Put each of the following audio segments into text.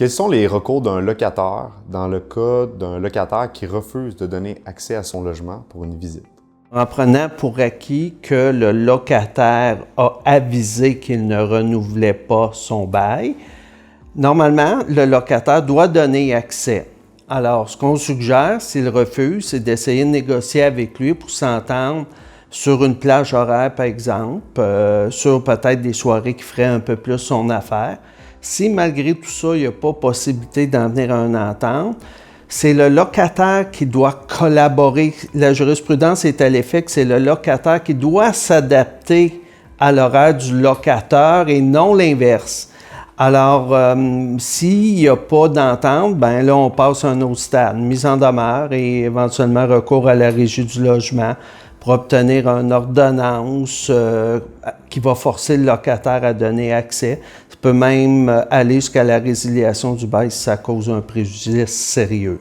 Quels sont les recours d'un locataire dans le cas d'un locataire qui refuse de donner accès à son logement pour une visite? En prenant pour acquis que le locataire a avisé qu'il ne renouvelait pas son bail, normalement, le locataire doit donner accès. Alors, ce qu'on suggère, s'il refuse, c'est d'essayer de négocier avec lui pour s'entendre sur une plage horaire, par exemple, sur peut-être des soirées qui feraient un peu plus son affaire. Si malgré tout ça, il n'y a pas possibilité d'en venir à une entente, c'est le locataire qui doit collaborer. La jurisprudence est à l'effet que c'est le locataire qui doit s'adapter à l'horaire du locataire et non l'inverse. Alors, s'il n'y a pas d'entente, ben là, on passe à un autre stade, mise en demeure et éventuellement recours à la régie du logement pour obtenir une ordonnance qui va forcer le locataire à donner accès. Ça peut même aller jusqu'à la résiliation du bail si ça cause un préjudice sérieux.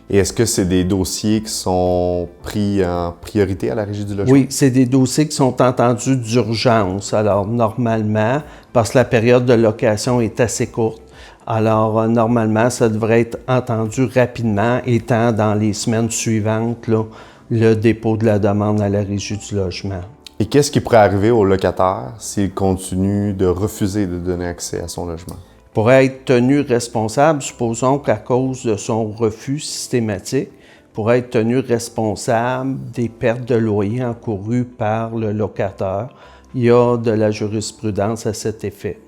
Et est-ce que c'est des dossiers qui sont pris en priorité à la Régie du logement? Oui, c'est des dossiers qui sont entendus d'urgence. Alors, normalement, parce que la période de location est assez courte, alors normalement, ça devrait être entendu rapidement, étant dans les semaines suivantes, là, le dépôt de la demande à la Régie du logement. Et qu'est-ce qui pourrait arriver au locataire s'il continue de refuser de donner accès à son logement? Il pourrait être tenu responsable, supposons qu'à cause de son refus systématique, il pourrait être tenu responsable des pertes de loyer encourues par le locataire. Il y a de la jurisprudence à cet effet.